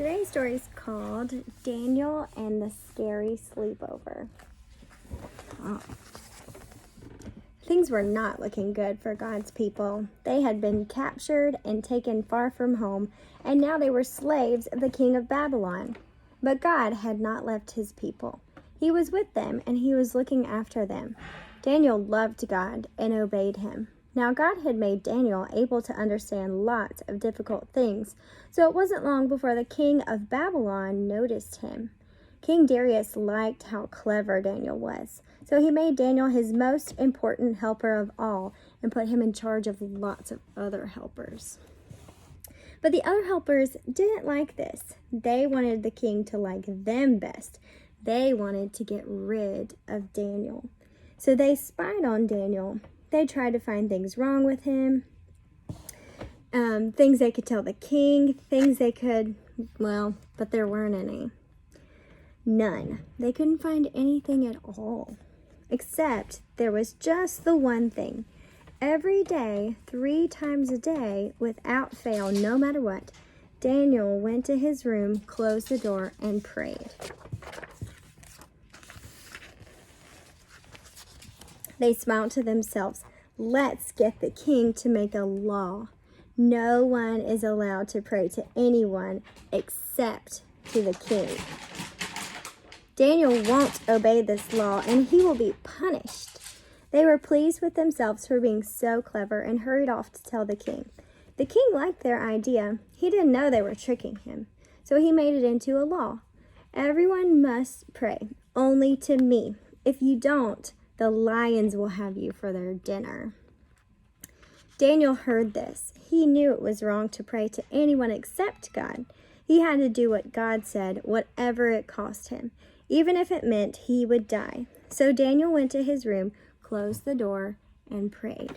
Today's story is called Daniel and the Scary Sleepover. Oh. Things were not looking good for God's people. They had been captured and taken far from home, and now they were slaves of the king of Babylon. But God had not left his people. He was with them, and he was looking after them. Daniel loved God and obeyed him. Now God had made Daniel able to understand lots of difficult things, so it wasn't long before the king of Babylon noticed him. King Darius liked how clever Daniel was, so he made Daniel his most important helper of all and put him in charge of lots of other helpers. But the other helpers didn't like this. They wanted the king to like them best. They wanted to get rid of Daniel. So they spied on Daniel. They tried to find things wrong with him, things they could tell the king, but there weren't any. None. They couldn't find anything at all, except there was just the one thing. Every day, 3 times a day, without fail, no matter what, Daniel went to his room, closed the door, and prayed. They smiled to themselves. Let's get the king to make a law. No one is allowed to pray to anyone except to the king. Daniel won't obey this law, and he will be punished. They were pleased with themselves for being so clever and hurried off to tell the king. The king liked their idea. He didn't know they were tricking him, so he made it into a law. Everyone must pray, only to me. If you don't, the lions will have you for their dinner. Daniel heard this. He knew it was wrong to pray to anyone except God. He had to do what God said, whatever it cost him, even if it meant he would die. So Daniel went to his room, closed the door, and prayed.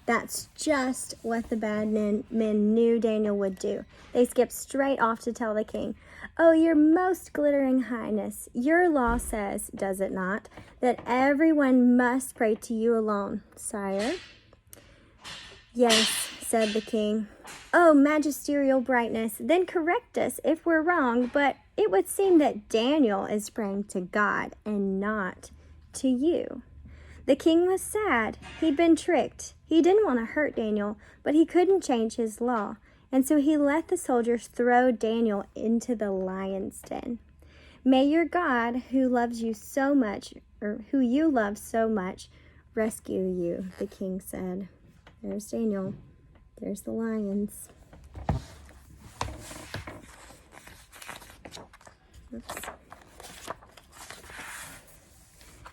That's just what the bad men knew Daniel would do. They skipped straight off to tell the king, "Oh, your most glittering highness, your law says, does it not, that everyone must pray to you alone, sire?" "Yes," said the king. "Oh, magisterial brightness, then correct us if we're wrong, but it would seem that Daniel is praying to God and not to you." The king was sad. He'd been tricked. He didn't want to hurt Daniel, but he couldn't change his law, and so he let the soldiers throw Daniel into the lion's den. "May your God, who loves you so much, or who you love so much, rescue you," the king said. There's Daniel. There's the lions. Oops.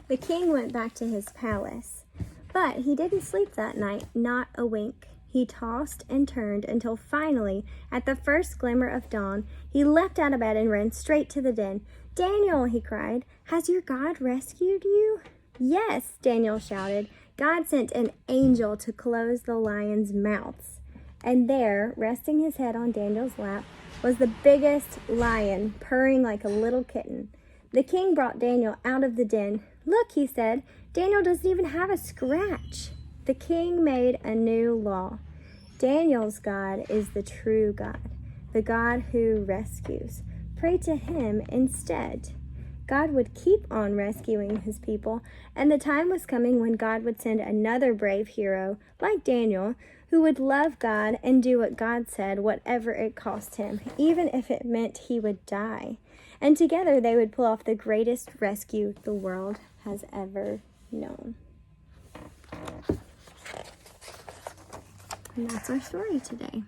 The king went back to his palace, but he didn't sleep that night, not a wink. He tossed and turned until finally, at the first glimmer of dawn, he leapt out of bed and ran straight to the den. "Daniel," he cried, "has your God rescued you?" "Yes," Daniel shouted. "God sent an angel to close the lions' mouths." And there, resting his head on Daniel's lap, was the biggest lion, purring like a little kitten. The king brought Daniel out of the den. "Look," he said, "Daniel doesn't even have a scratch." The king made a new law. Daniel's God is the true God, the God who rescues. Pray to him instead. God would keep on rescuing his people, and the time was coming when God would send another brave hero, like Daniel, who would love God and do what God said, whatever it cost him, even if it meant he would die. And together they would pull off the greatest rescue the world has ever known. And that's our story today.